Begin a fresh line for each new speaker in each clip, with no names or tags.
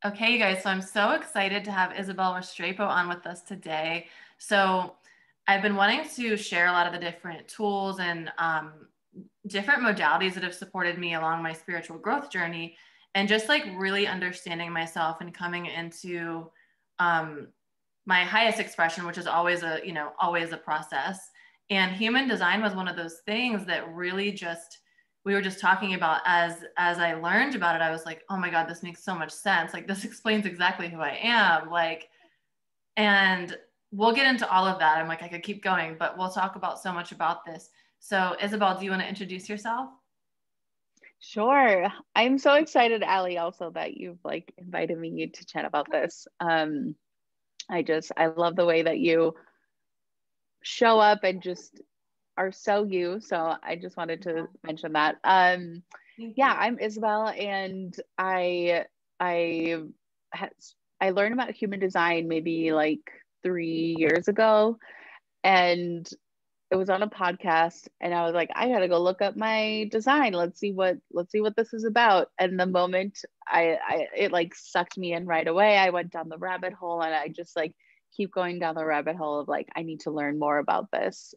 Okay, you guys, so I'm so excited to have Isabel Restrepo on with us today. So I've been wanting to share a lot of the different tools and different modalities that have supported me along my spiritual growth journey, and just like really understanding myself and coming into um, my highest expression, which is always always a process. And human design was one of those things that really just we were just talking about as I learned about it. I was like, oh my God, this makes so much sense. Like this explains exactly who I am. Like, and we'll get into all of that. I'm like, I could keep going, but we'll talk about so much about this. So Isabel, do you want to introduce yourself?
Sure. I'm so excited, Aly, also that you've invited me to chat about this. I love the way that you show up and just are so you. So I just wanted to mention that.
Thank
Yeah,
you.
I'm Isabel, and I I learned about human design maybe like 3 years ago, and it was on a podcast, and I was like, I gotta go look up my design. Let's see what this is about. And the moment I it like sucked me in right away. I went down the rabbit hole, and I just keep going down the rabbit hole of I need to learn more about this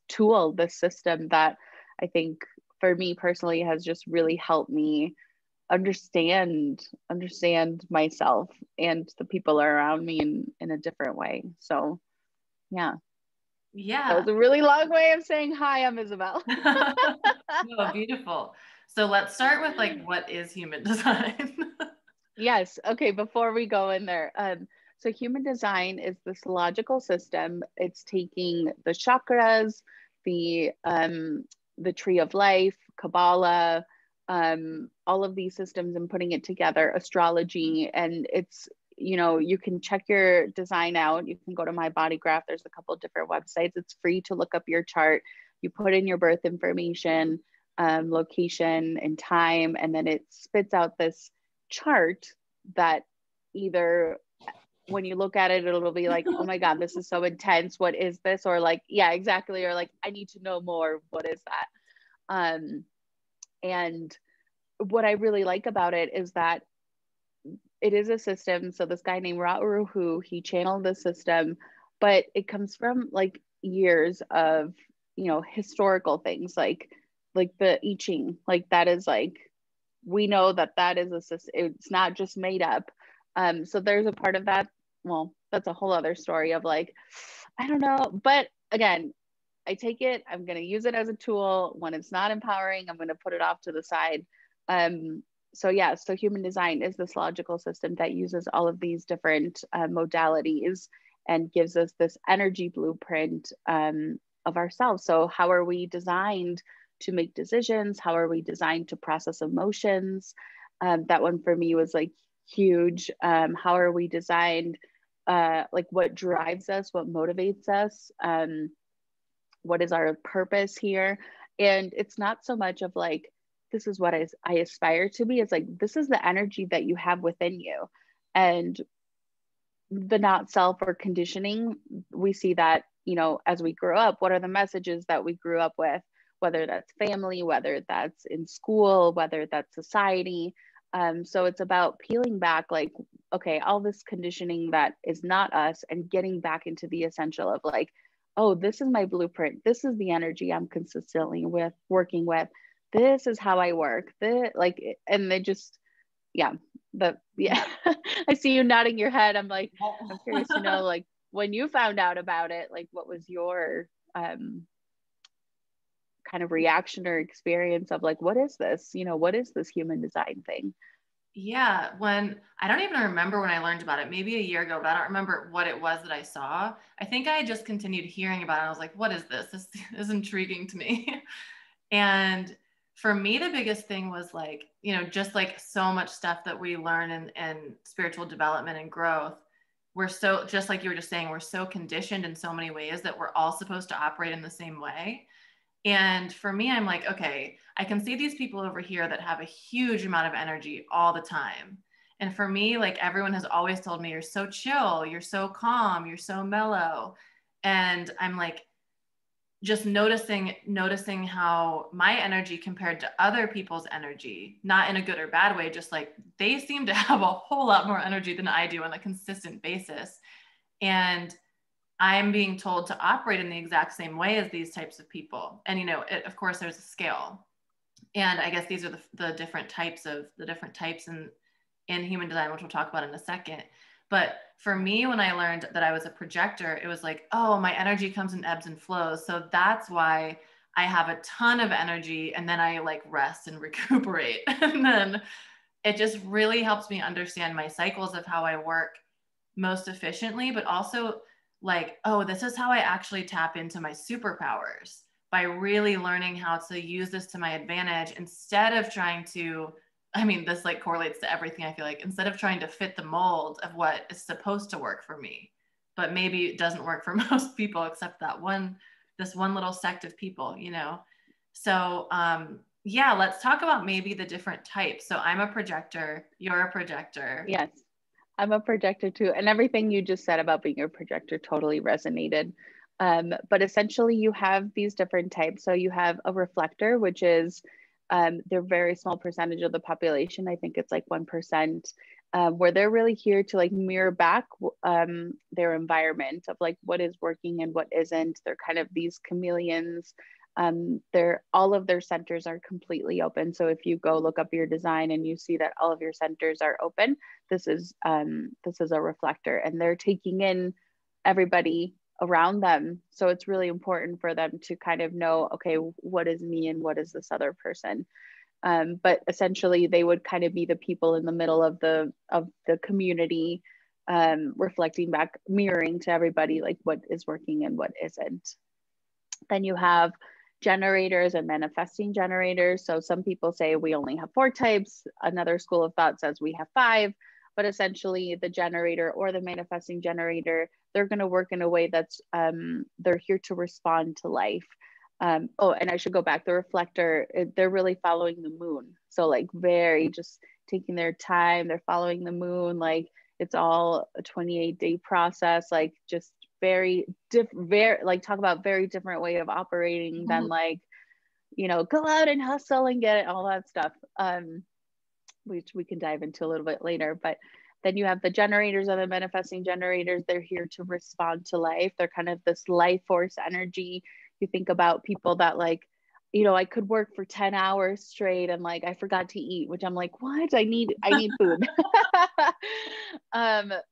tool, this system that I think for me personally has just really helped me understand myself and the people around me in a different way. So yeah. That
Yeah.
was a really long way of saying hi, I'm Isabel.
No, beautiful. So let's start with like, what is human design?
Yes. Okay. Before we go in there, so human design is this logical system. It's taking the chakras, the tree of life, Kabbalah, all of these systems, and putting it together, astrology, and you can check your design out. You can go to My Body Graph. There's a couple different websites. It's free to look up your chart. You put in your birth information, location, and time, and then it spits out this chart that either when you look at it, it'll be like, oh my God, this is so intense. What is this? Or like, yeah, exactly. Or like, I need to know more. What is that? Um, and what I really like about it is that it is a system. So this guy named Ra'uruhu, he channeled the system, but it comes from years of, historical things like the I Ching, like that is we know that that is a system. It's not just made up. So there's a part of that. Well, that's a whole other story of I don't know. But again, I take it, I'm going to use it as a tool. When it's not empowering, I'm going to put it off to the side. Um, so yeah, so human design is this logical system that uses all of these different modalities and gives us this energy blueprint of ourselves. So how are we designed to make decisions? How are we designed to process emotions? That one for me was huge. How are we designed? What drives us? What motivates us? What is our purpose here? And it's not so much of this is what I aspire to be. It's this is the energy that you have within you. And the not self or conditioning, we see that, as we grow up, what are the messages that we grew up with, whether that's family, whether that's in school, whether that's society. So it's about peeling back, okay, all this conditioning that is not us, and getting back into the essential of oh, this is my blueprint. This is the energy I'm consistently working with. This is how I work. And they just, yeah, but yeah, I see you nodding your head. I'm curious to know, when you found out about it, what was your kind of reaction or experience of what is this? What is this human design thing?
Yeah, when I don't even remember when I learned about it, maybe a year ago, but I don't remember what it was that I saw. I think I just continued hearing about it. I was like, what is this? This is intriguing to me. And for me, the biggest thing was just like so much stuff that we learn in spiritual development and growth. We're so, just like you were just saying, we're so conditioned in so many ways that we're all supposed to operate in the same way. And for me, I'm like, okay, I can see these people over here that have a huge amount of energy all the time. And for me, everyone has always told me, you're so chill, you're so calm, you're so mellow. And I'm like, just noticing how my energy compared to other people's energy, not in a good or bad way, just like they seem to have a whole lot more energy than I do on a consistent basis. And I'm being told to operate in the exact same way as these types of people. And, of course, there's a scale. And I guess these are the different types in human design, which we'll talk about in a second. But for me, when I learned that I was a projector, it was like, oh, my energy comes in ebbs and flows. So that's why I have a ton of energy and then I like rest and recuperate. And then it just really helps me understand my cycles of how I work most efficiently, but also like, oh, this is how I actually tap into my superpowers, by really learning how to use this to my advantage instead of trying to, this like correlates to everything. I feel like instead of trying to fit the mold of what is supposed to work for me, but maybe it doesn't work for most people except this one little sect of people, So yeah, let's talk about maybe the different types. So I'm a projector, you're a projector.
Yes, I'm a projector too. And everything you just said about being a projector totally resonated. But essentially you have these different types. So you have a reflector, which is they're a very small percentage of the population. I think it's like 1%, where they're really here to like mirror back their environment of like what is working and what isn't. They're kind of these chameleons. All of their centers are completely open. So if you go look up your design and you see that all of your centers are open, this is a reflector, and they're taking in everybody around them. So it's really important for them to kind of know, okay, what is me and what is this other person? But essentially they would kind of be the people in the middle of the community, reflecting back, mirroring to everybody like what is working and what isn't. Then you have generators and manifesting generators. So some people say we only have 4 types. Another school of thought says we have 5. But essentially the generator or the manifesting generator, they're going to work in a way that's they're here to respond to life. And I should go back. The reflector, they're really following the moon. So like very just taking their time. They're following the moon. Like it's all a 28-day process. Like just very like talk about very different way of operating than like, go out and hustle and get it, all that stuff. Which we can dive into a little bit later. But then you have the generators and the manifesting generators. They're here to respond to life. They're kind of this life force energy. You think about people that like, I could work for 10 hours straight and like I forgot to eat, which I'm like, what? I need food.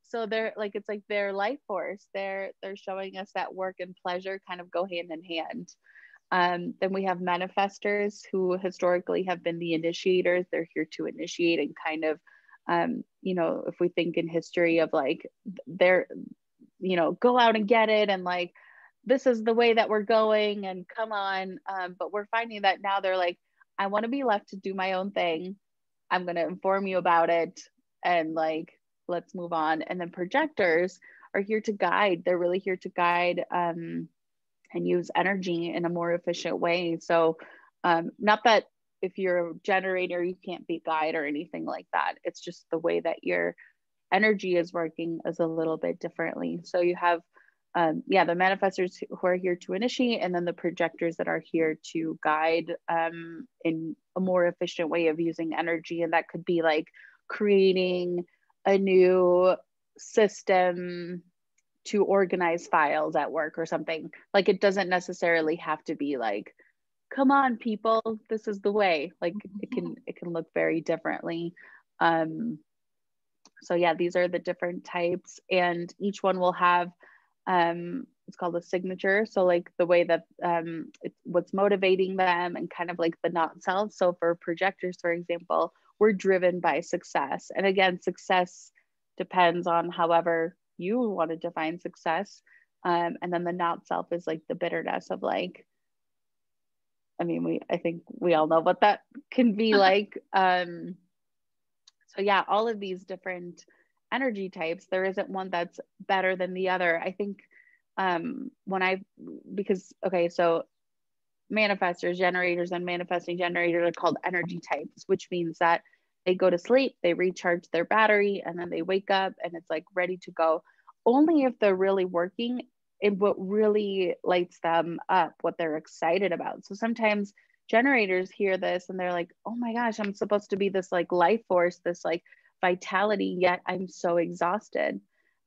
So they're like, it's like their life force. They're showing us that work and pleasure kind of go hand in hand. Then we have manifestors, who historically have been the initiators. They're here to initiate and kind of, if we think in history of like, they're, go out and get it. And like, this is the way that we're going and come on. But we're finding that now they're like, I want to be left to do my own thing. I'm going to inform you about it. And like, let's move on. And then projectors are here to guide. They're really here to guide, and use energy in a more efficient way. So not that if you're a generator, you can't be guide or anything like that. It's just the way that your energy is working is a little bit differently. So you have, the manifestors who are here to initiate, and then the projectors that are here to guide in a more efficient way of using energy. And that could be like creating a new system to organize files at work or something. Like it doesn't necessarily have to be like, come on people, this is the way. Like it can look very differently. So yeah, these are the different types, and each one will have it's called a signature. So like the way that it's what's motivating them and kind of like the not self. So for projectors, for example, we're driven by success. And again, success depends on however you want to define success. And then the not self is like the bitterness of like, I think we all know what that can be like. So yeah, all of these different energy types, there isn't one that's better than the other. I think so manifestors, generators, and manifesting generators are called energy types, which means that they go to sleep, they recharge their battery, and then they wake up and it's like ready to go. Only if they're really working what really lights them up, what they're excited about. So sometimes generators hear this and they're like, oh my gosh, I'm supposed to be this like life force, this like vitality, yet I'm so exhausted.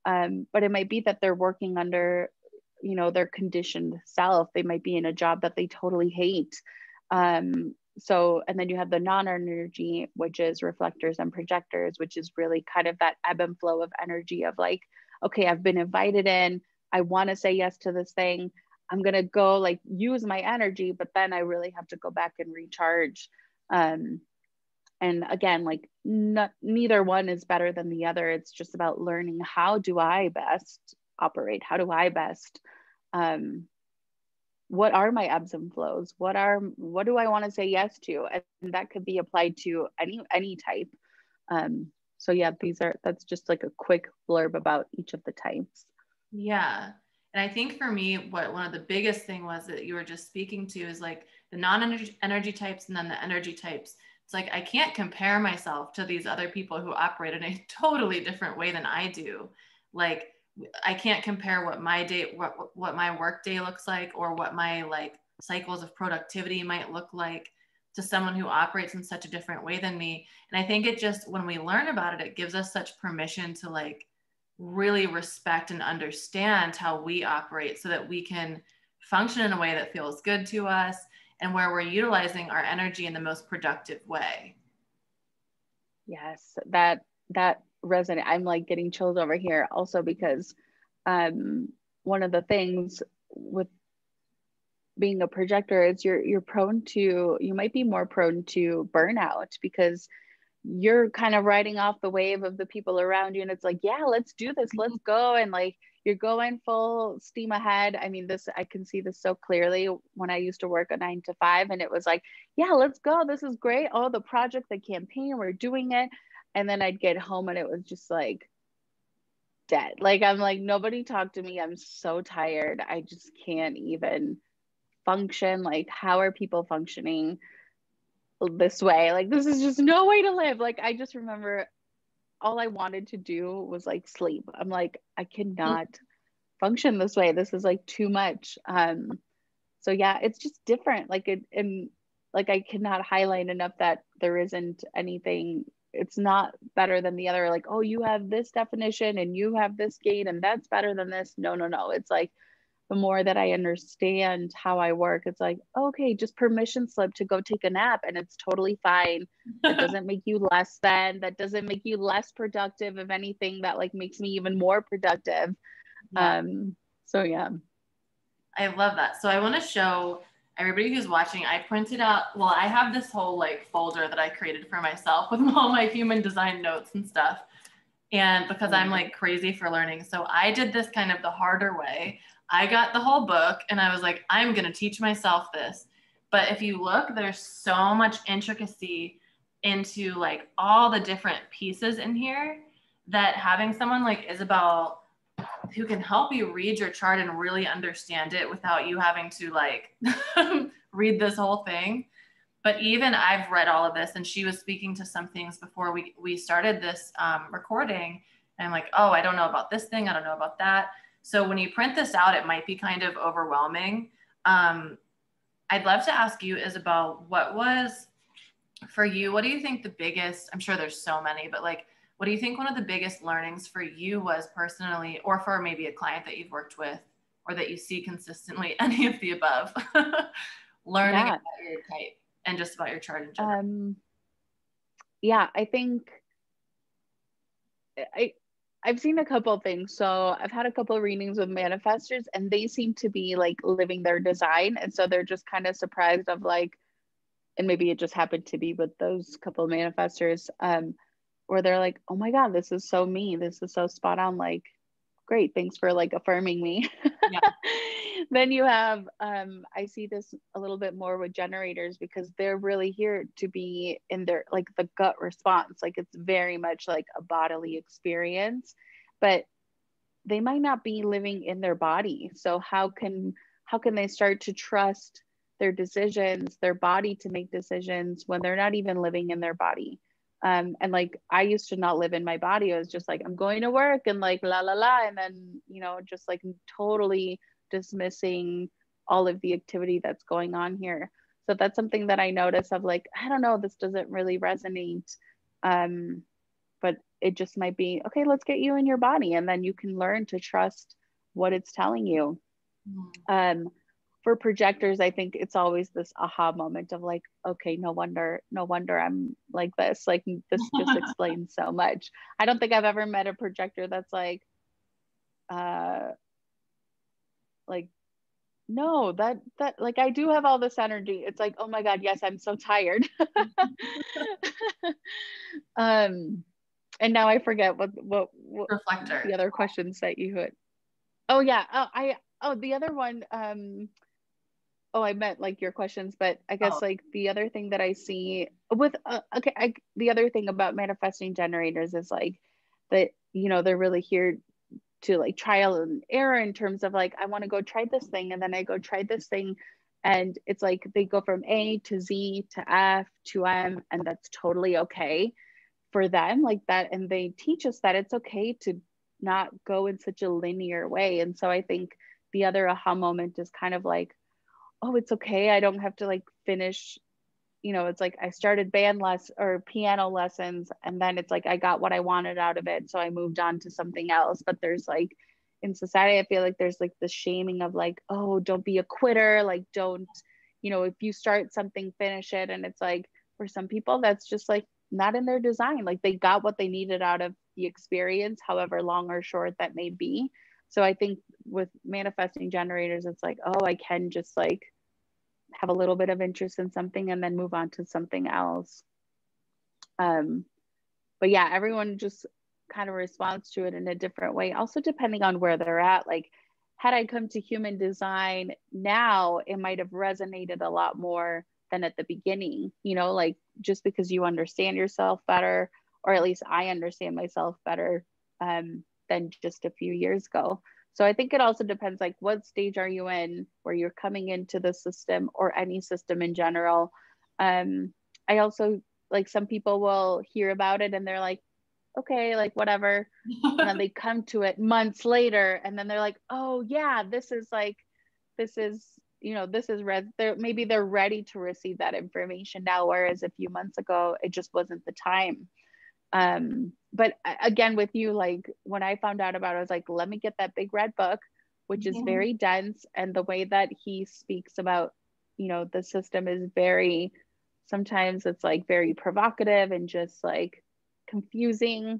But it might be that they're working under, you know, their conditioned self. They might be in a job that they totally hate. So, and then you have the non-energy, which is reflectors and projectors, which is really kind of that ebb and flow of energy of like, okay, I've been invited in, I want to say yes to this thing. I'm going to go like use my energy, but then I really have to go back and recharge. And again, like neither one is better than the other. It's just about learning, how do I best operate? How do I best, what are my ebbs and flows? What do I want to say yes to? And that could be applied to any type. So yeah, that's just like a quick blurb about each of the types.
Yeah. And I think for me, what one of the biggest thing was that you were just speaking to is like the non-energy types and then the energy types. It's like, I can't compare myself to these other people who operate in a totally different way than I do. Like, I can't compare what my day, what my work day looks like, or what my like cycles of productivity might look like to someone who operates in such a different way than me. And I think it just, when we learn about it, it gives us such permission to like really respect and understand how we operate so that we can function in a way that feels good to us and where we're utilizing our energy in the most productive way.
Yes, that resonate. I'm like getting chills over here also because one of the things with being a projector is you might be more prone to burnout because you're kind of riding off the wave of the people around you, and it's like, yeah, let's do this, let's go, and like you're going full steam ahead. I mean, I can see this so clearly when I used to work a 9 to 5, and it was like, yeah, let's go, this is great, oh, the project, the campaign, we're doing it. And then I'd get home and it was just like dead. Like, I'm like, nobody talked to me, I'm so tired, I just can't even function. Like, how are people functioning this way? Like, this is just no way to live. Like, I just remember all I wanted to do was like sleep. I'm like, I cannot function this way, this is like too much. So yeah, it's just different. Like it, and like I cannot highlight enough that there isn't anything, it's not better than the other, like, oh, you have this definition and you have this gate and that's better than this. No, no, no. It's like, the more that I understand how I work, it's like, okay, just permission slip to go take a nap and it's totally fine. That doesn't make you less than, that doesn't make you less productive. If anything, that like makes me even more productive.
Yeah.
So yeah.
I love that. So I want to show everybody who's watching, I printed out, well, I have this whole like folder that I created for myself with all my human design notes and stuff. And because I'm like crazy for learning. So I did this kind of the harder way. I got the whole book and I was like, I'm going to teach myself this. But if you look, there's so much intricacy into like all the different pieces in here that having someone like Isabel who can help you read your chart and really understand it without you having to like read this whole thing. But even I've read all of this, and she was speaking to some things before we started this recording. And I'm like, oh, I don't know about this thing. I don't know about that. So when you print this out, it might be kind of overwhelming. I'd love to ask you, Isabel, what was for you, what do you think the biggest, I'm sure there's so many, but like, what do you think one of the biggest learnings for you was personally, or for maybe a client that you've worked with, or that you see consistently, any of the above, learning about your type and just about your chart in general?
Yeah, I think I've seen a couple of things. So I've had a couple of readings with manifestors and they seem to be like living their design. And so they're just kind of surprised of like, and maybe it just happened to be with those couple of manifestors, where they're like, oh my God, this is so me. This is so spot on. Like, great. Thanks for like affirming me. Yeah. Then you have, I see this a little bit more with generators because they're really here to be in their, like the gut response. Like it's very much like a bodily experience, but they might not be living in their body. So how can they start to trust their decisions, their body to make decisions when they're not even living in their body? And like, I used to not live in my body. I was just like, I'm going to work and like, la, la, la. And then, you know, just like totally dismissing all of the activity that's going on here. So that's something that I notice of like, I don't know, this doesn't really resonate. But it just might be, okay, let's get you in your body. And then you can learn to trust what it's telling you. For projectors, I think it's always this aha moment of like, okay, no wonder I'm like this. Like, this just explains so much. I don't think I've ever met a projector that's like no, that like, I do have all this energy. It's like, oh my God, yes, I'm so tired. And now I forget what
Reflector.
the other questions that you had. Oh yeah. The other one, I meant like your questions, but I guess
Oh,
like the other thing that I see with, the other thing about manifesting generators is like that, you know, they're really here to like trial and error in terms of like, I want to go try this thing. And then I go try this thing. And it's like, they go from A to Z to F to M, and that's totally okay for them, like that. And they teach us that it's okay to not go in such a linear way. And so I think the other aha moment is kind of like, oh, it's okay. I don't have to like finish, you know, it's like I started piano lessons, and then it's like I got what I wanted out of it. So I moved on to something else. But there's like, in society, I feel like there's like the shaming of like, oh, don't be a quitter. Like, don't, you know, if you start something, finish it. And it's like, for some people, that's just like not in their design. Like, they got what they needed out of the experience, however long or short that may be. So I think with manifesting generators, it's like, oh, I can just like have a little bit of interest in something and then move on to something else. But yeah, everyone just kind of responds to it in a different way. Also, depending on where they're at. Like, had I come to human design now, it might have resonated a lot more than at the beginning, you know, like just because you understand yourself better, or at least I understand myself better than just a few years ago. So I think it also depends, like, what stage are you in where you're coming into the system or any system in general. I also, like, some people will hear about it and they're like, okay, like whatever. And then they come to it months later and then they're like, oh yeah, this is, you know, maybe they're ready to receive that information now, whereas a few months ago, it just wasn't the time. But again, with you, like when I found out about it, I was like, let me get that big red book, which is very dense. And the way that he speaks about, you know, the system is sometimes it's like very provocative and just like confusing.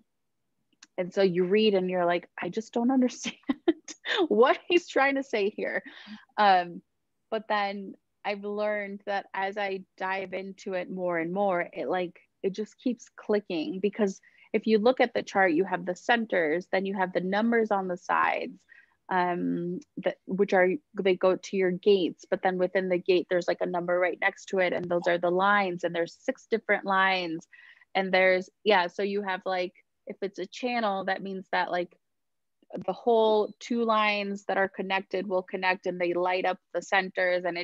And so you read and you're like, I just don't understand what he's trying to say here. But then I've learned that as I dive into it more and more, it just keeps clicking, because if you look at the chart, you have the centers, then you have the numbers on the sides, they go to your gates, but then within the gate, there's like a number right next to it. And those are the lines, and there's 6 different lines. And so you have like, if it's a channel, that means that like the whole 2 lines that are connected will connect, and they light up the centers, and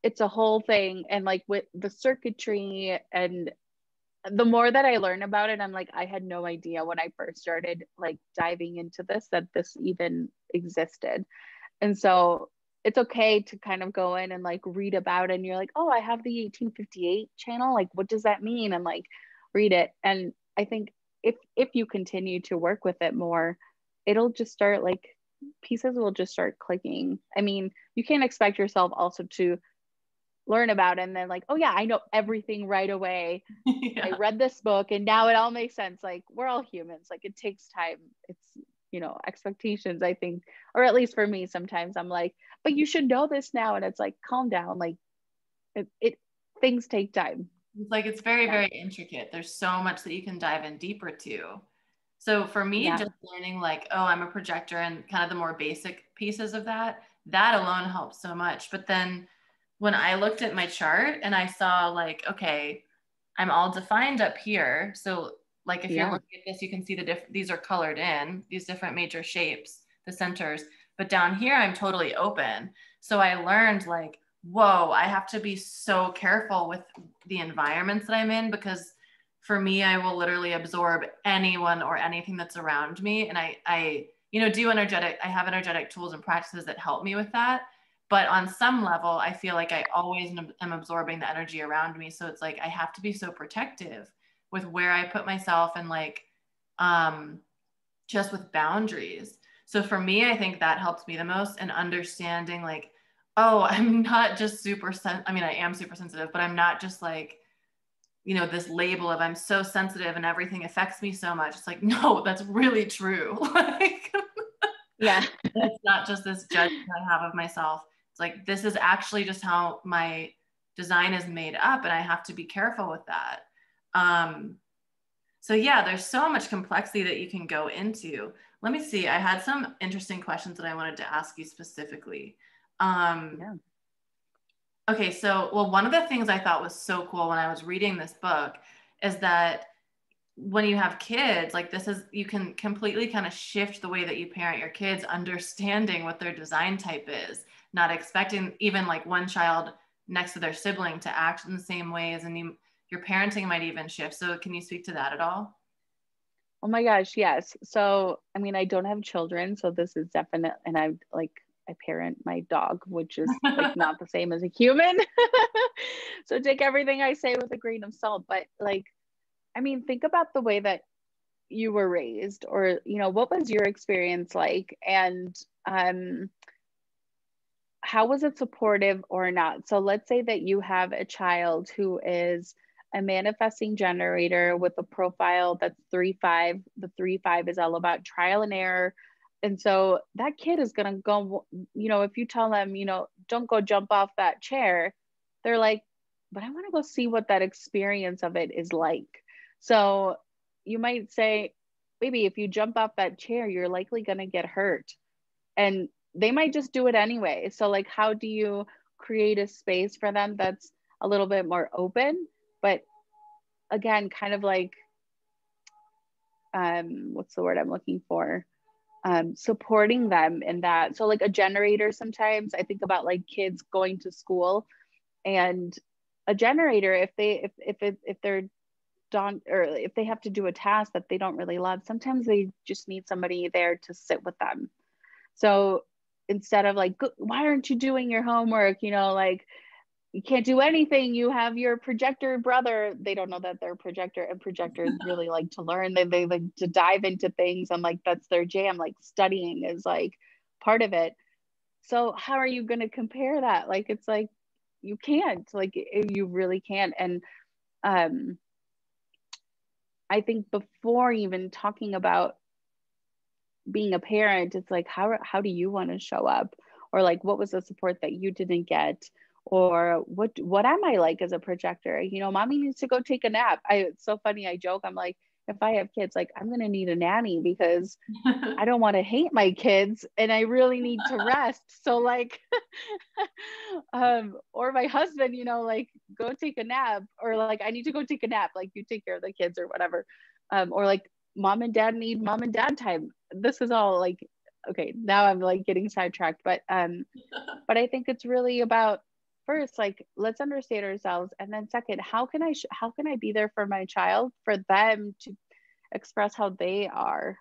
it's a whole thing. And like with the circuitry, and the more that I learn about it, I'm like, I had no idea when I first started like diving into this, that this even existed. And so it's okay to kind of go in and like read about it, and you're like, oh, I have the 1858 channel, like what does that mean? And like read it. And I think if you continue to work with it more, it'll just start, like, pieces will just start clicking. I mean, you can't expect yourself also to learn about it and then like, oh yeah, I know everything right away.
Yeah.
I read this book and now it all makes sense. Like, we're all humans. Like, it takes time. It's, you know, expectations, I think, or at least for me, sometimes I'm like, but you should know this now. And it's like, calm down. Like, things take time.
It's like, it's very, very intricate. There's so much that you can dive in deeper to. So for me,
Yeah.
just learning like, oh, I'm a projector, and kind of the more basic pieces of that alone helps so much. But then when I looked at my chart and I saw like, okay, I'm all defined up here. So like if you're looking at this, you can see these are colored in, these different major shapes, the centers. But down here, I'm totally open. So I learned like, whoa, I have to be so careful with the environments that I'm in, because for me, I will literally absorb anyone or anything that's around me. And I I have energetic tools and practices that help me with that. But on some level, I feel like I always am absorbing the energy around me. So it's like, I have to be so protective with where I put myself, and like, just with boundaries. So for me, I think that helps me the most, and understanding like, oh, I'm not just I mean, I am super sensitive, but I'm not just like, this label of I'm so sensitive and everything affects me so much. It's like, no, that's really true. Like,
Yeah.
it's not just this judgment I have of myself. It's like, this is actually just how my design is made up, and I have to be careful with that. So yeah, there's so much complexity that you can go into. Let me see. I had some interesting questions that I wanted to ask you specifically.
Yeah.
Okay, so, well, one of the things I thought was so cool when I was reading this book is that when you have kids, like, you can completely kind of shift the way that you parent your kids, understanding what their design type is, not expecting even like one child next to their sibling to act in the same ways, and your parenting might even shift. So can you speak to that at all?
Oh my gosh, yes. So, I mean, I don't have children, so this is definite, and I parent my dog, which is like not the same as a human. So take everything I say with a grain of salt. But like, I mean, think about the way that you were raised, or, what was your experience like? And how was it supportive or not? So let's say that you have a child who is a manifesting generator with a profile that's 3-5. The 3-5 is all about trial and error. And so that kid is going to go, if you tell them, don't go jump off that chair, they're like, but I want to go see what that experience of it is like. So you might say, maybe if you jump off that chair, you're likely going to get hurt. And they might just do it anyway. So like, how do you create a space for them that's a little bit more open, but again, kind of like, what's the word I'm looking for? Supporting them in that. So like a generator, sometimes I think about like kids going to school, and a generator, if they're done, or if they have to do a task that they don't really love, sometimes they just need somebody there to sit with them. So instead of like, why aren't you doing your homework? Like, you can't do anything. You have your projector brother. They don't know that they're a projector, and projectors really like to learn. They like to dive into things, and like, that's their jam. Like, studying is like part of it. So how are you going to compare that? Like, it's like, you can't, like, you really can't. And I think before even talking about being a parent, it's like, how do you want to show up? Or like, what was the support that you didn't get? Or what am I like as a projector? Mommy needs to go take a nap. It's so funny, I joke, I'm like, if I have kids, like, I'm gonna need a nanny, because I don't want to hate my kids, and I really need to rest. So like, or my husband, like, go take a nap, or like, I need to go take a nap, like, you take care of the kids or whatever. Or like, mom and dad need mom and dad time. This is all like, okay, now I'm like getting sidetracked, but I think it's really about, first, like, let's understand ourselves, and then second, how can I be there for my child, for them to express how they are,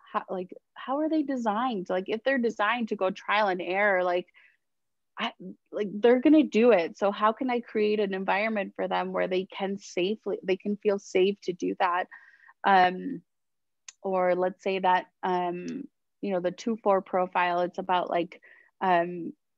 how are they designed? Like, if they're designed to go trial and error, like, they're gonna do it. So how can I create an environment for them where they can feel safe to do that? Or let's say that the 2-4 profile, it's about like,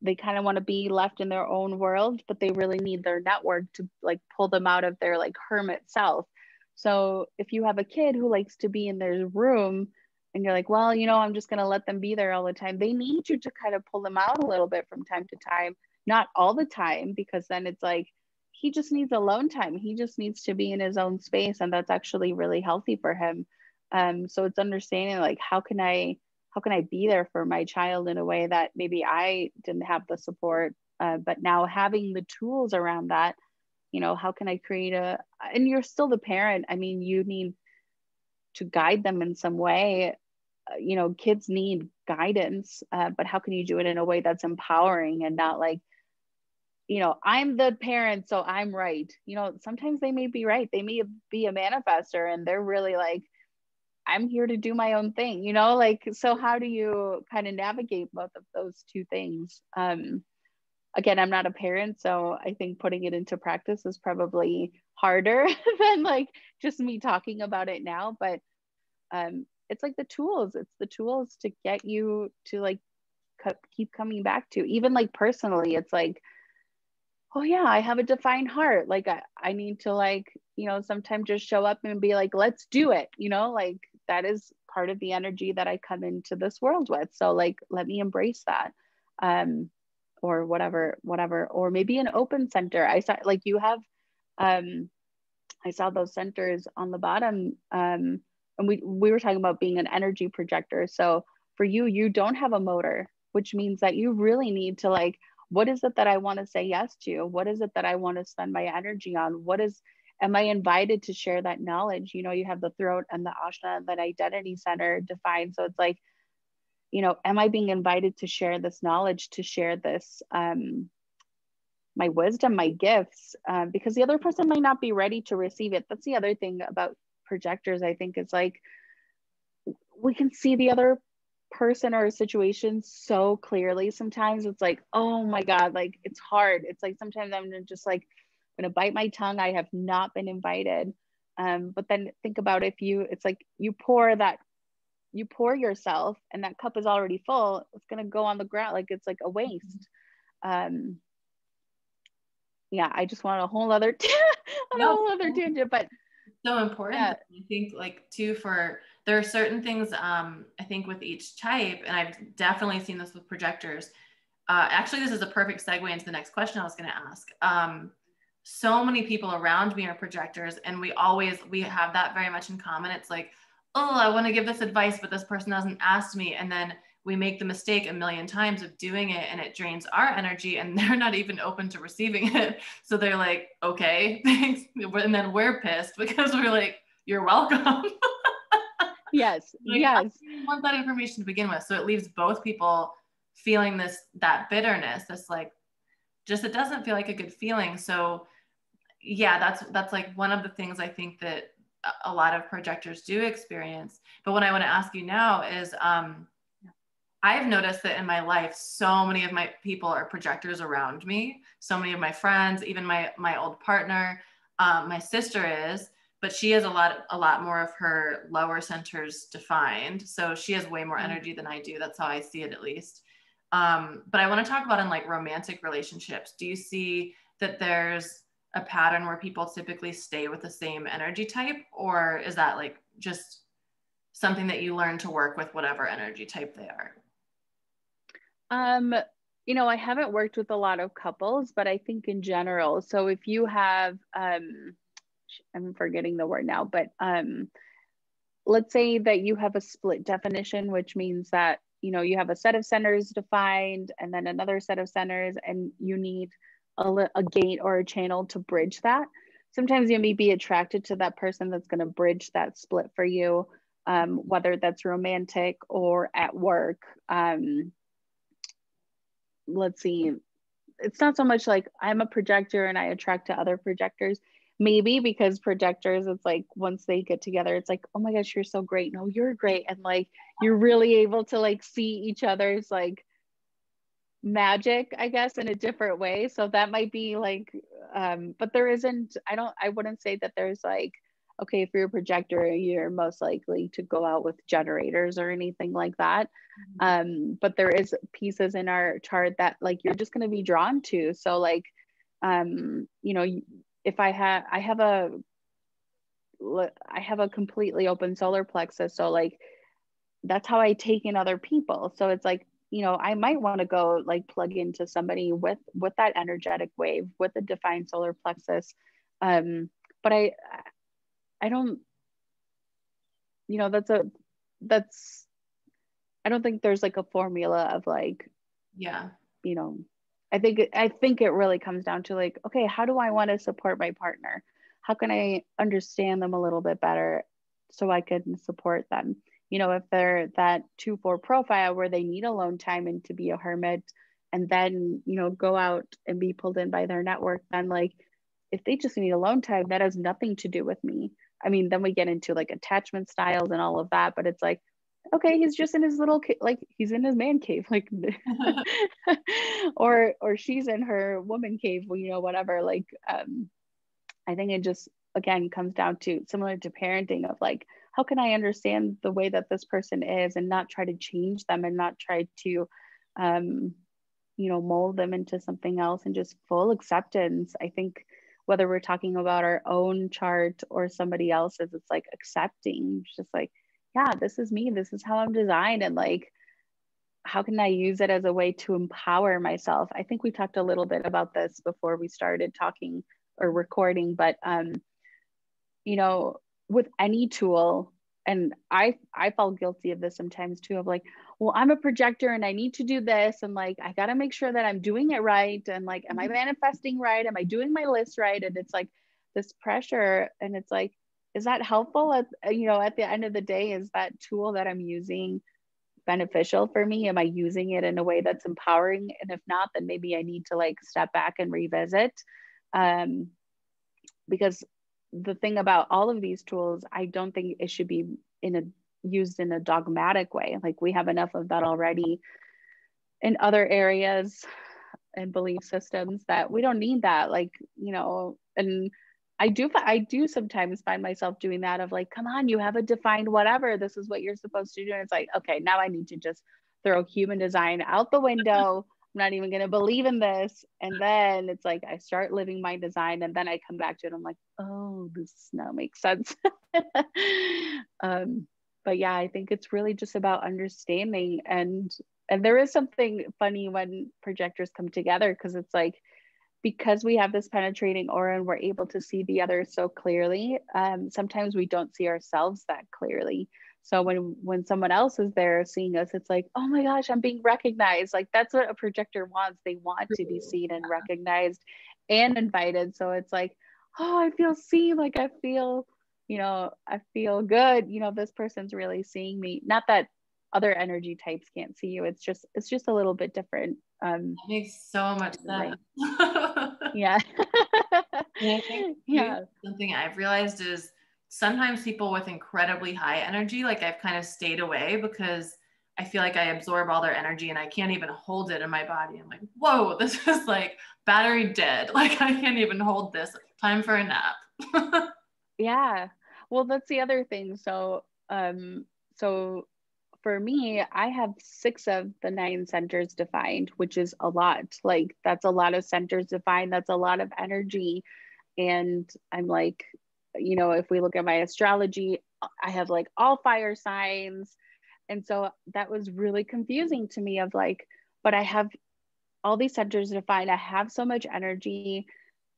they kind of want to be left in their own world, but they really need their network to like pull them out of their like hermit self. So if you have a kid who likes to be in their room, and you're like, well, I'm just going to let them be there all the time, they need you to kind of pull them out a little bit from time to time, not all the time, because then it's like, he just needs alone time. He just needs to be in his own space, and that's actually really healthy for him. So it's understanding, like, how can I be there for my child in a way that maybe I didn't have the support, but now having the tools around that, how can I create and you're still the parent. I mean, you need to guide them in some way. Kids need guidance, but how can you do it in a way that's empowering and not like, you know, I'm the parent, so I'm right. You know, sometimes they may be right. They may be a manifestor and they're really like, I'm here to do my own thing, you know, like, so how do you kind of navigate both of those two things? Again, I'm not a parent, so I think putting it into practice is probably harder than like just me talking about it now. But it's like it's the tools to get you to like keep coming back to, even like personally, it's like, oh yeah, I have a defined heart. Like I need to like, you know, sometimes just show up and be like, let's do it, you know, like that is part of the energy that I come into this world with. So like, let me embrace that. Or whatever, or maybe an open center. I saw like you have, I saw those centers on the bottom. And we were talking about being an energy projector. So for you, you don't have a motor, which means that you really need to like, what is it that I want to say yes to? What is it that I want to spend my energy on? Am I invited to share that knowledge? You know, you have the throat and the ashna and that identity center defined. So it's like, you know, am I being invited to share this knowledge, to share this, my wisdom, my gifts, because the other person might not be ready to receive it. That's the other thing about projectors, I think, is like, we can see the other person or situation so clearly. Sometimes it's like, oh my God, like it's hard. It's like, sometimes I'm just like, I'm gonna bite my tongue. I have not been invited. But then think about it's like you pour yourself and that cup is already full, it's going to go on the ground. Like it's like a waste. Yeah, I just want a whole other, tangent, but
so important.
yeah.
I think like too, there are certain things, I think with each type, and I've definitely seen this with projectors. Actually, this is a perfect segue into the next question I was going to ask. So many people around me are projectors, and we have that very much in common. It's like, oh, I want to give this advice, but this person hasn't asked me. And then we make the mistake a million times of doing it, and it drains our energy, and they're not even open to receiving it. So they're like, okay, thanks. And then we're pissed because we're like, you're welcome.
Yes.
Like,
yes.
I didn't want that information to begin with. So it leaves both people feeling that bitterness, this like, just, it doesn't feel like a good feeling. So yeah, that's like one of the things I think that a lot of projectors do experience. But what I want to ask you now is, I've noticed that in my life, so many of my people are projectors around me. So many of my friends, even my old partner, my sister is, but she has a lot more of her lower centers defined. So she has way more energy than I do. That's how I see it, at least. But I want to talk about in like romantic relationships. Do you see that there's a pattern where people typically stay with the same energy type, or is that like just something that you learn to work with whatever energy type they are?
You know, I haven't worked with a lot of couples, but I think in general, so if you have, I'm forgetting the word now, but let's say that you have a split definition, which means that, you know, you have a set of centers defined and then another set of centers, and you need a gate or a channel to bridge that. Sometimes you may be attracted to that person that's going to bridge that split for you, whether that's romantic or at work. Let's see, it's not so much like I'm a projector and I attract to other projectors. Maybe because projectors, it's like once they get together, it's like, oh my gosh, you're so great. No, you're great. And like, you're really able to like see each other's like magic, I guess, in a different way. So that might be like, but there isn't, I wouldn't say that there's like, okay, if you're a projector, you're most likely to go out with generators or anything like that. But there is pieces in our chart that like you're just going to be drawn to. So like, you know, if I have a completely open solar plexus, so like that's how I take in other people. So it's like, you know, I might want to go like plug into somebody with that energetic wave, with a defined solar plexus. But I don't, you know, that's I don't think there's like a formula of like,
Yeah.
you know, I think it really comes down to like, okay, how do I want to support my partner? How can I understand them a little bit better so I can support them? You know, if they're that 2-4 profile where they need alone time and to be a hermit, and then, you know, go out and be pulled in by their network, then like, if they just need alone time, that has nothing to do with me. I mean, then we get into like attachment styles and all of that, but it's like, okay, he's just in his little like he's in his man cave, like or she's in her woman cave, you know, whatever. Like I think it just again comes down to similar to parenting of like, how can I understand the way that this person is and not try to change them and not try to you know, mold them into something else, and just full acceptance. I think whether we're talking about our own chart or somebody else's, it's like accepting, just like, yeah, this is me, this is how I'm designed, and like, how can I use it as a way to empower myself? I think we talked a little bit about this before we started talking or recording, but you know, with any tool, and I felt guilty of this sometimes too, of like, well, I'm a projector and I need to do this, and like I got to make sure that I'm doing it right, and like, am I manifesting right, am I doing my list right? And it's like this pressure, and it's like, is that helpful at, you know, at the end of the day, is that tool that I'm using beneficial for me? Am I using it in a way that's empowering? And if not, then maybe I need to like step back and revisit, because the thing about all of these tools, I don't think it should be used in a dogmatic way. Like we have enough of that already in other areas and belief systems that we don't need that. Like, you know, and I do sometimes find myself doing that of like, come on, you have a defined whatever, this is what you're supposed to do. And it's like, okay, now I need to just throw human design out the window. I'm not even going to believe in this. And then it's like, I start living my design, and then I come back to it. I'm like, oh, this now makes sense. But yeah, I think it's really just about understanding. And there is something funny when projectors come together, because it's like, because we have this penetrating aura and we're able to see the other so clearly, sometimes we don't see ourselves that clearly. So when someone else is there seeing us, it's like, oh my gosh, I'm being recognized. Like that's what a projector wants. They want to be seen and recognized and invited. So it's like, oh, I feel seen. Like I feel, you know, I feel good. You know, this person's really seeing me. Not that other energy types can't see you. It's just a little bit different.
That makes so much sense.
Yeah.
And I think
Yeah.
something I've realized is sometimes people with incredibly high energy, like I've kind of stayed away because I feel like I absorb all their energy and I can't even hold it in my body. I'm like, whoa, this is like battery dead. Like I can't even hold this. Time for a nap.
Yeah. Well, that's the other thing. So, so for me, I have 6 of the 9 centers defined, which is a lot. Like that's a lot of centers defined. That's a lot of energy. And I'm like, you know, if we look at my astrology, I have like all fire signs. And so that was really confusing to me of like, but I have all these centers defined. I have so much energy.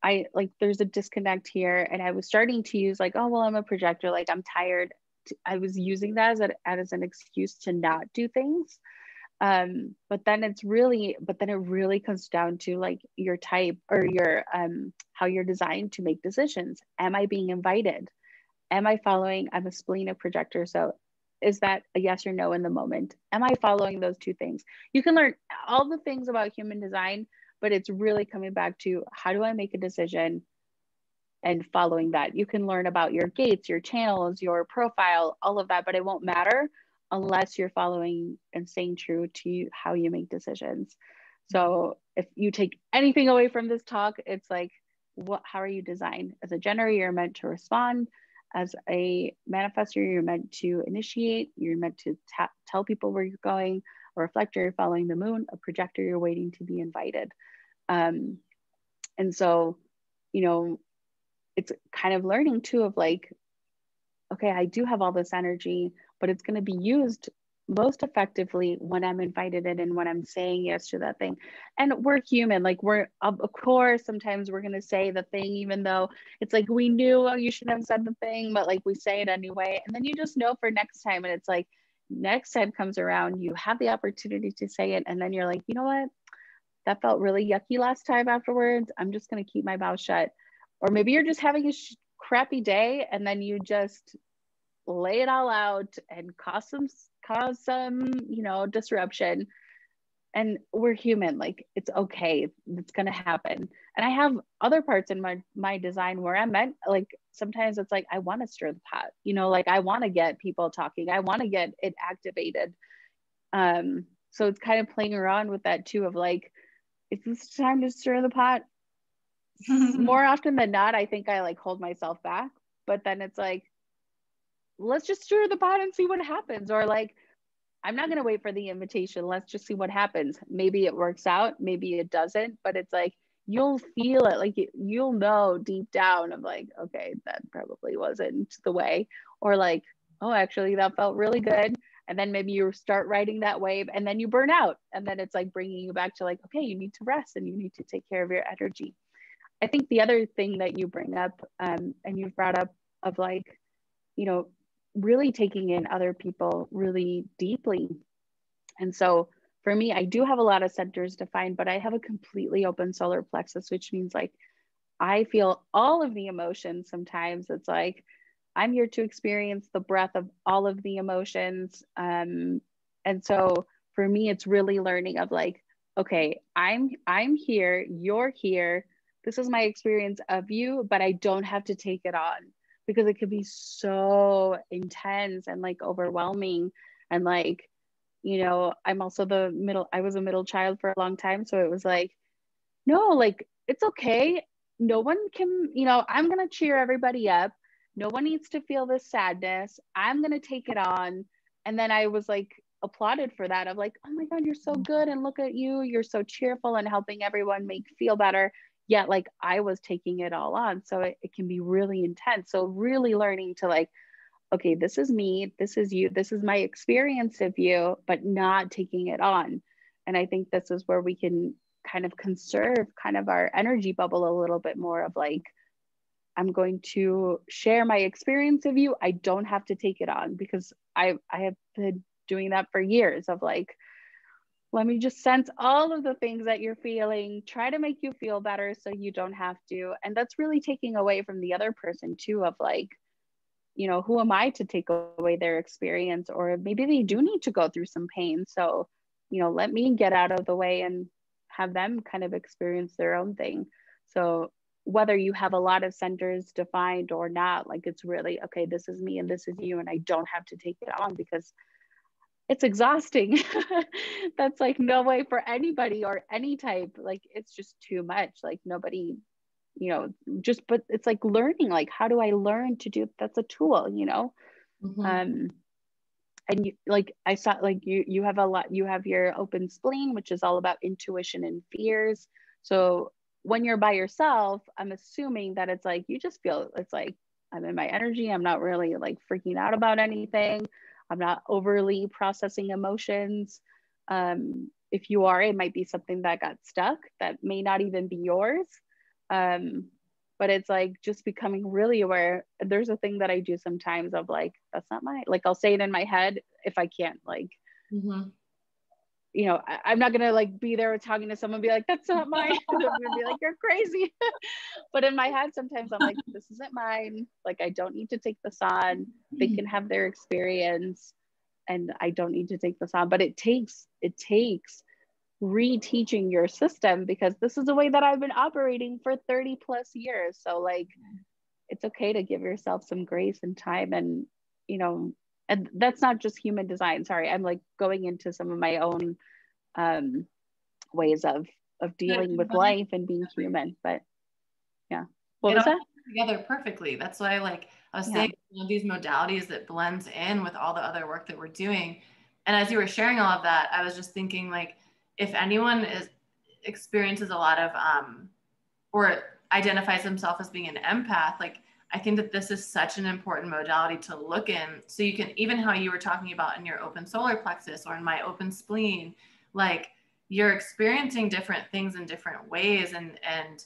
I like, there's a disconnect here. And I was starting to use like, oh, well, I'm a projector. Like I'm tired. I was using that as an excuse to not do things. But then it really comes down to like your type or your, how you're designed to make decisions. Am I being invited? Am I following? I'm a splenic projector. So is that a yes or no in the moment? Am I following those 2 things? You can learn all the things about human design, but it's really coming back to how do I make a decision and following that. You can learn about your gates, your channels, your profile, all of that, but it won't matter unless you're following and staying true to how you make decisions. So if you take anything away from this talk, it's like, how are you designed? As a generator, you're meant to respond. As a manifestor, you're meant to initiate. You're meant to tell people where you're going. A reflector, you're following the moon. A projector, you're waiting to be invited. And so, you know, it's kind of learning too of like, okay, I do have all this energy, but it's going to be used most effectively when I'm invited in and when I'm saying yes to that thing. And we're human, like we're, of course, sometimes we're going to say the thing, even though it's like, we knew you shouldn't have said the thing, but like we say it anyway. And then you just know for next time. And it's like, next time comes around, you have the opportunity to say it. And then you're like, you know what? That felt really yucky last time afterwards. I'm just going to keep my mouth shut. Or maybe you're just having a crappy day and then you just lay it all out and cause some, you know, disruption. and we're human. Like, it's okay. It's going to happen. And I have other parts in my design where I'm meant, like, sometimes it's like, I want to stir the pot, you know, like I want to get people talking. I want to get it activated. So it's kind of playing around with that too, of like, is this time to stir the pot? More often than not, I think I like hold myself back, but then it's like, let's just stir the pot and see what happens. Or like, I'm not going to wait for the invitation. Let's just see what happens. Maybe it works out, maybe it doesn't, but it's like, you'll feel it. Like, you'll know deep down of like, okay, that probably wasn't the way. Or like, oh, actually that felt really good. And then maybe you start riding that wave and then you burn out. And then it's like bringing you back to like, okay, you need to rest and you need to take care of your energy. I think the other thing that you bring up, and you've brought up, of like, you know, really taking in other people really deeply. And so for me, I do have a lot of centers defined, but I have a completely open solar plexus, which means like I feel all of the emotions. Sometimes it's like I'm here to experience the breadth of all of the emotions. And so for me, it's really learning of like, okay, I'm here, you're here. This is my experience of you, but I don't have to take it on, because it could be so intense and like overwhelming. And like, you know, I'm also I was a middle child for a long time. So it was like, no, like, it's okay. No one can, you know, I'm going to cheer everybody up. No one needs to feel this sadness. I'm going to take it on. And then I was like applauded for that, of like, oh my God, you're so good. And look at you. You're so cheerful and helping everyone feel better. Yet like I was taking it all on. So it can be really intense. So really learning to like, okay, this is me, this is you, this is my experience of you, but not taking it on. And I think this is where we can kind of conserve kind of our energy bubble a little bit more, of like, I'm going to share my experience of you. I don't have to take it on, because I have been doing that for years, of like, let me just sense all of the things that you're feeling, try to make you feel better so you don't have to. And that's really taking away from the other person too, of like, you know, who am I to take away their experience? Or maybe they do need to go through some pain. So, you know, let me get out of the way and have them kind of experience their own thing. So whether you have a lot of centers defined or not, like, it's really, okay, this is me and this is you, and I don't have to take it on, because it's exhausting. That's like no way for anybody or any type. Like, it's just too much. Like, nobody, you know, just, but it's like learning, like, how do I learn to do, that's a tool, you know.
Mm-hmm.
And you, like, I saw, like, you have a lot, you have your open spleen, which is all about intuition and fears. So when you're by yourself, I'm assuming that it's like, you just feel, it's like, I'm in my energy, I'm not really like freaking out about anything, I'm not overly processing emotions. If you are, it might be something that got stuck that may not even be yours. um, but it's like just becoming really aware. There's a thing that I do sometimes of like, that's not my, like, I'll say it in my head if I can't, like,
Mm-hmm.
you know, I'm not gonna like be there talking to someone be like, that's not mine. They're gonna be like, you're crazy. But in my head sometimes I'm like, this isn't mine, like, I don't need to take this on. They can have their experience and I don't need to take this on. But it takes reteaching your system, because this is the way that I've been operating for 30 plus years. So like, it's okay to give yourself some grace and time. And, you know, and that's not just human design. Sorry, I'm like going into some of my own um, ways of dealing with life and being human. But yeah, what
It
was
all
that?
comes together perfectly. That's why, like I was
Yeah.
saying, one of these modalities that blends in with all the other work that we're doing. And as you were sharing all of that, I was just thinking, like, if anyone experiences a lot of or identifies himself as being an empath, like, I think that this is such an important modality to look in. So you can, even how you were talking about in your open solar plexus or in my open spleen, like, you're experiencing different things in different ways, and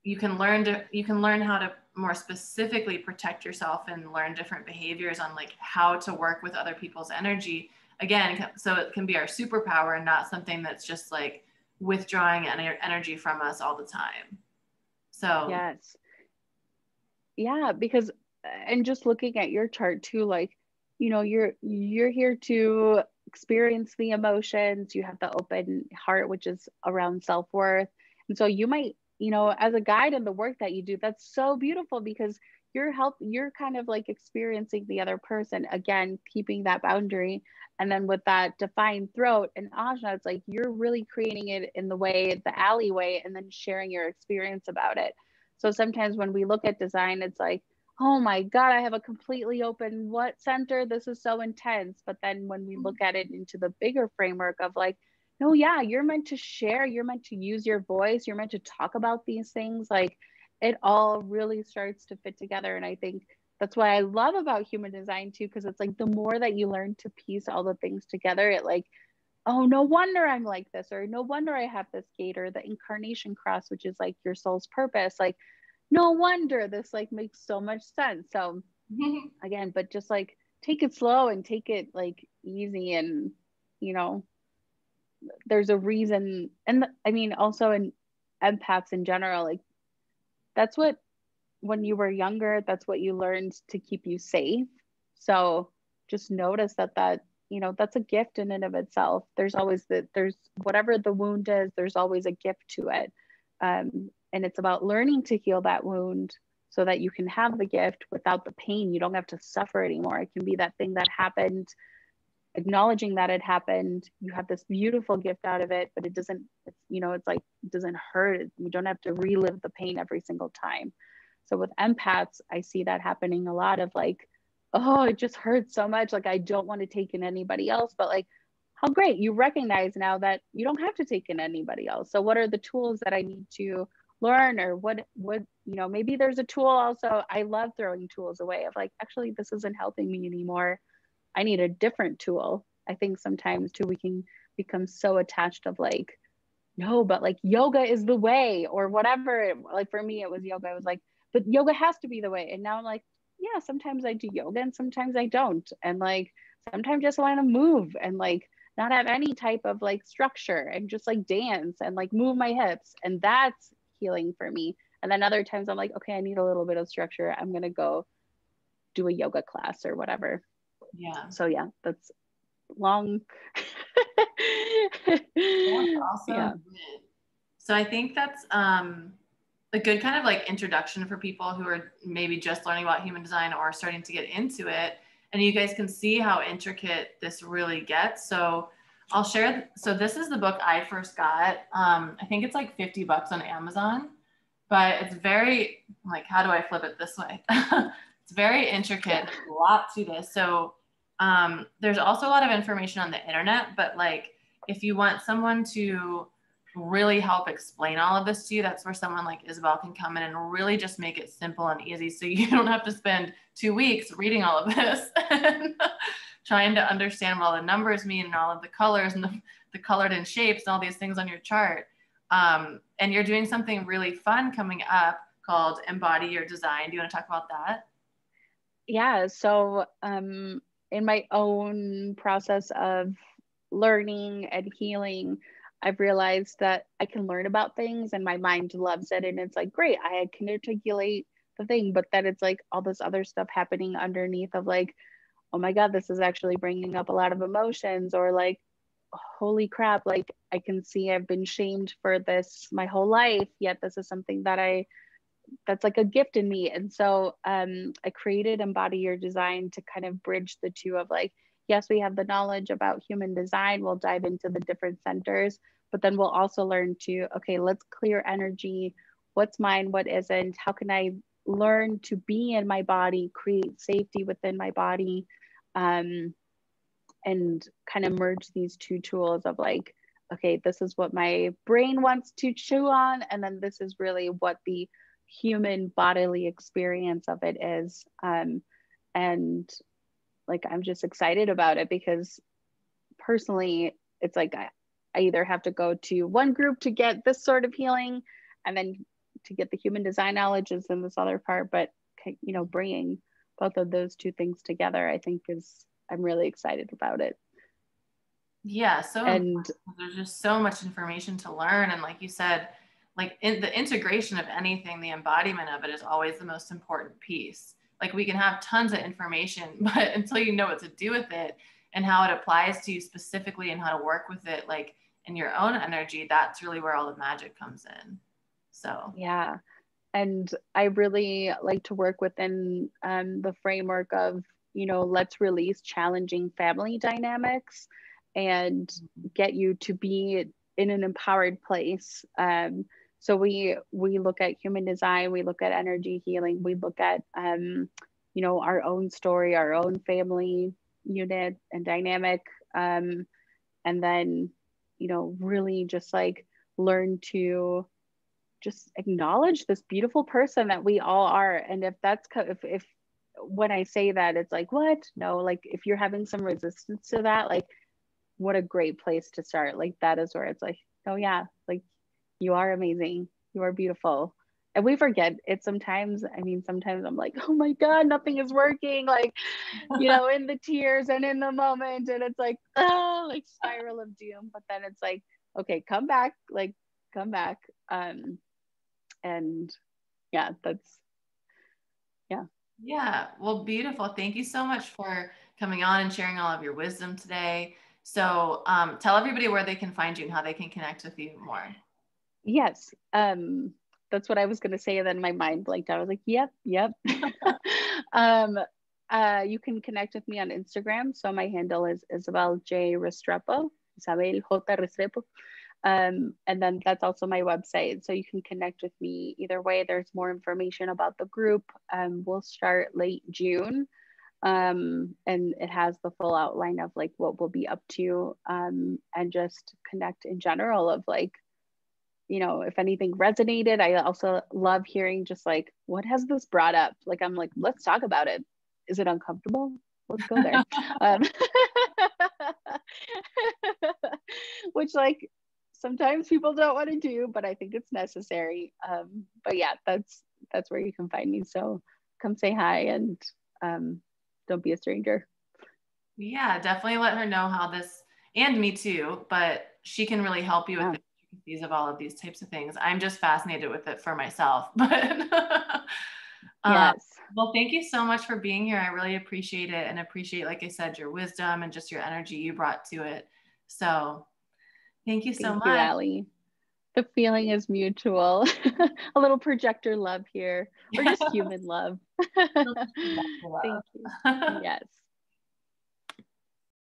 you can learn how to more specifically protect yourself and learn different behaviors on like how to work with other people's energy again, so it can be our superpower and not something that's just like withdrawing energy from us all the time. So
Yes. Yeah, and just looking at your chart too, like, you know, you're here to experience the emotions. You have the open heart, which is around self-worth. And so you might, you know, as a guide in the work that you do, that's so beautiful because you're kind of like experiencing the other person, again, keeping that boundary. And then with that defined throat and ajna, it's like you're really creating it in the way, the alleyway, and then sharing your experience about it. So sometimes when we look at design, it's like, oh my God, I have a completely open what center. This is so intense. But then when we look at it into the bigger framework of like, no, yeah, you're meant to share, you're meant to use your voice, you're meant to talk about these things. Like it all really starts to fit together. And I think that's what I love about human design too, because it's like the more that you learn to piece all the things together, it like, oh, no wonder I'm like this, or no wonder I have this gate, or the incarnation cross, which is like your soul's purpose. Like, no wonder this like makes so much sense. So again, but just like take it slow and take it like easy, and you know, there's a reason. And I mean, also in empaths in general, like that's what, when you were younger, that's what you learned to keep you safe. So just notice that, you know, that's a gift in and of itself. There's always there's whatever the wound is, there's always a gift to it. And it's about learning to heal that wound so that you can have the gift without the pain. You don't have to suffer anymore. It can be that thing that happened, acknowledging that it happened. You have this beautiful gift out of it, but it doesn't, you know, it's like, it doesn't hurt. You don't have to relive the pain every single time. So with empaths, I see that happening a lot of like, oh, it just hurts so much. Like, I don't want to take in anybody else, but like, how great you recognize now that you don't have to take in anybody else. So what are the tools that I need to learn, or what, you know, maybe there's a tool also. I love throwing tools away of like, actually, this isn't helping me anymore. I need a different tool. I think sometimes too, we can become so attached of like, no, but like yoga is the way, or whatever. Like for me, it was yoga. I was like, but yoga has to be the way. And now I'm like, yeah, sometimes I do yoga and sometimes I don't. And like, sometimes I just want to move and like not have any type of like structure and just like dance and like move my hips. And that's healing for me. And then other times I'm like, okay, I need a little bit of structure. I'm going to go do a yoga class or whatever.
Yeah.
So yeah, that's long.
That's also
Yeah.
good. So I think that's a good kind of like introduction for people who are maybe just learning about human design or starting to get into it. And you guys can see how intricate this really gets. So I'll share. So this is the book I first got. I think it's like $50 on Amazon, but it's very like, how do I flip it this way? It's very intricate.
Yeah.
There's a lot to this. So there's also a lot of information on the internet, but like if you want someone to really help explain all of this to you, that's where someone like Isabel can come in and really just make it simple and easy. So you don't have to spend 2 weeks reading all of this and trying to understand what all the numbers mean and all of the colors and the colored in shapes and all these things on your chart. And you're doing something really fun coming up called Embody Your Design. Do you want to talk about that?
Yeah. So in my own process of learning and healing, I've realized that I can learn about things and my mind loves it. And it's like, great, I can articulate the thing, but then it's like all this other stuff happening underneath of like, oh my God, this is actually bringing up a lot of emotions, or like, holy crap, like I can see I've been shamed for this my whole life, yet this is something that's like a gift in me. And so I created Embody Your Design to kind of bridge the two of like, yes, we have the knowledge about human design. We'll dive into the different centers, but then we'll also learn to, okay, let's clear energy. What's mine? What isn't? How can I learn to be in my body, create safety within my body, and kind of merge these two tools of like, okay, this is what my brain wants to chew on. And then this is really what the human bodily experience of it is. And like, I'm just excited about it because personally, it's like I either have to go to one group to get this sort of healing, and then to get the human design knowledge is in this other part. But, you know, bringing both of those two things together, I think I'm really excited about it.
Yeah, so
And
there's just so much information to learn. And like you said, like in the integration of anything, the embodiment of it is always the most important piece. Like we can have tons of information, but until you know what to do with it and how it applies to you specifically and how to work with it, like in your own energy, that's really where all the magic comes in. So
Yeah. And I really like to work within the framework of, let's release challenging family dynamics and get you to be in an empowered place. So we look at human design, we look at energy healing, we look at our own story, our own family unit and dynamic, and then really just like learn to just acknowledge this beautiful person that we all are. And if when I say that, it's like, what? No, like if you're having some resistance to that, like what a great place to start. Like that is where it's like, oh yeah, like you are amazing, you are beautiful. And we forget it sometimes. I mean, sometimes I'm like, oh my God, nothing is working. Like, in the tears and in the moment. And it's like, oh, like spiral of doom. But then it's like, okay, come back, like come back. And yeah,
yeah, well, beautiful. Thank you so much for coming on and sharing all of your wisdom today. So tell everybody where they can find you and how they can connect with you more.
Yes. That's what I was going to say. And then my mind blanked out. I was like, yep. You can connect with me on Instagram. So my handle is Isabel J Restrepo, Isabel J Restrepo. And then that's also my website. So you can connect with me either way. There's more information about the group. We'll start late June. And it has the full outline of like what we'll be up to, and just connect in general of like, if anything resonated. I also love hearing just like, what has this brought up? Like, I'm like, let's talk about it. Is it uncomfortable? Let's go there. Which like sometimes people don't want to do, but I think it's necessary. But yeah, that's where you can find me. So come say hi and don't be a stranger.
Yeah, definitely let her know how this, and me too, but she can really help you with the intricacies of all of these types of things. I'm just fascinated with it for myself. But
yes.
Well, thank you so much for being here. I really appreciate it, and appreciate, like I said, your wisdom and just your energy you brought to it. So thank you so
Thank you,
much.
Aly. The feeling is mutual. A little projector love here, or just human love. Thank you. Yes.